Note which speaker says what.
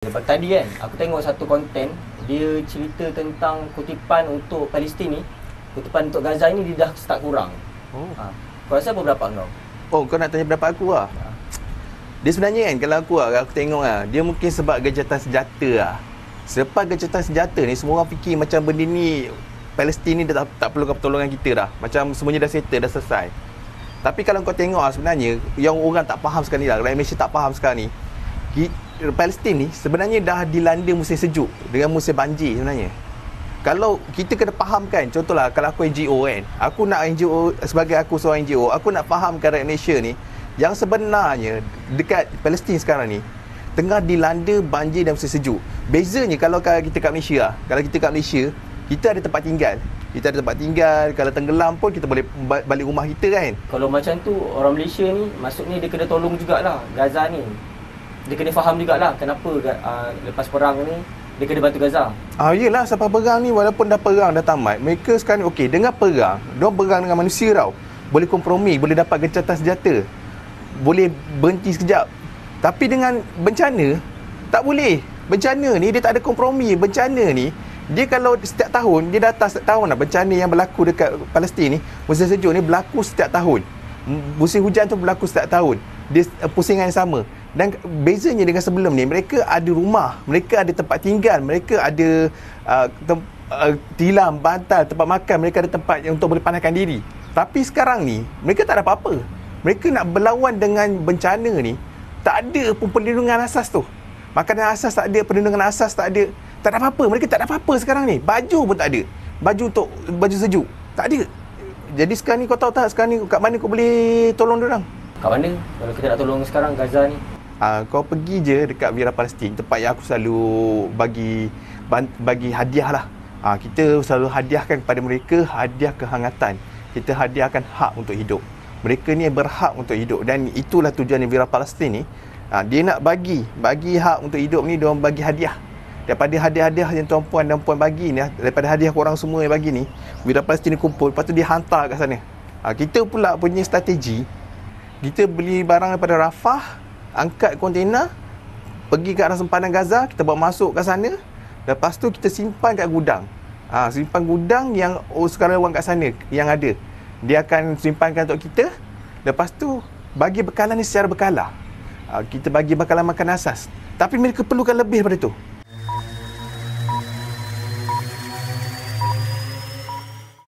Speaker 1: Lepas tadi kan, aku tengok satu konten, dia cerita tentang kutipan untuk Palestin ni. Kutipan untuk Gaza ni dia dah start kurang. Kau rasa apa pendapat kau?
Speaker 2: Oh, kau nak tanya pendapat aku lah. Dia sebenarnya kan, kalau aku tengok lah, dia mungkin sebab gencatan senjata lah. Selepas gencatan senjata ni, semua orang fikir macam benda ni, Palestin ni dah tak perlukan pertolongan kita dah. Macam semuanya dah settle, dah selesai. Tapi kalau kau tengok lah sebenarnya, yang orang tak faham sekarang ni lah, rakyat Malaysia tak faham sekarang ni, Palestin ni sebenarnya dah dilanda musim sejuk dengan musim banjir sebenarnya. Kalau kita kena fahamkan, contohlah kalau aku NGO kan, aku nak NGO, sebagai aku seorang NGO, aku nak fahamkan rakyat Malaysia ni yang sebenarnya dekat Palestin sekarang ni tengah dilanda banjir dan musim sejuk. Bezanya kalau kita kat Malaysia lah, kalau kita kat Malaysia, kita ada tempat tinggal. Kita ada tempat tinggal, kalau tenggelam pun kita boleh balik rumah kita kan.
Speaker 1: Kalau macam tu, orang Malaysia ni maksudnya dia kena tolong jugalah Gaza ni. Dia kena faham jugalah kenapa lepas perang ni dia kena bantu Gaza.
Speaker 2: Yelah, sampai perang ni, walaupun dah perang dah tamat, mereka sekarang okey, dengan perang, diorang perang dengan manusia tau. Boleh kompromi, boleh dapat gencatan senjata, boleh berhenti sekejap. Tapi dengan bencana, tak boleh. Bencana ni dia tak ada kompromi. Bencana ni, dia kalau setiap tahun, dia datang setiap tahun lah. Bencana yang berlaku dekat Palestin ni, musim sejuk ni berlaku setiap tahun. Musim hujan tu berlaku setiap tahun. Dia pusingan yang sama. Dan bezanya dengan sebelum ni, mereka ada rumah, mereka ada tempat tinggal, mereka ada tilam, bantal, tempat makan, mereka ada tempat untuk boleh panaskan diri. Tapi sekarang ni, mereka tak ada apa-apa. Mereka nak berlawan dengan bencana ni, tak ada pun perlindungan asas tu. Makanan asas tak ada, perlindungan asas tak ada. Tak ada apa-apa, mereka tak ada apa-apa sekarang ni. Baju pun tak ada. Baju sejuk, tak ada. Jadi sekarang ni kau tahu tak, sekarang ni kat mana kau boleh tolong diorang?
Speaker 1: Kat mana kalau kita nak tolong sekarang Gaza ni?
Speaker 2: Kau pergi je dekat Vira Palestin, tempat yang aku selalu bagi hadiah lah. Kita selalu hadiahkan kepada mereka hadiah kehangatan. Kita hadiahkan hak untuk hidup. Mereka ni berhak untuk hidup, dan itulah tujuan Vira Palestin ni. Dia nak bagi hak untuk hidup ni, dia orang bagi hadiah. Daripada hadiah-hadiah yang tuan-puan dan puan bagi ni, daripada hadiah korang semua yang bagi ni, Vira Palestin ni kumpul, lepas tu dia hantar kat sana. Kita pula punya strategi, kita beli barang daripada Rafah, angkat kontena, pergi ke arah sempadan Gaza, kita bawa masuk kat sana. Lepas tu kita simpan kat gudang. Simpan gudang yang sekarang orang kat sana yang ada. Dia akan simpankan untuk kita. Lepas tu bagi bekalan ni secara berkala. Kita bagi bekalan makan asas. Tapi mereka perlukan lebih daripada tu.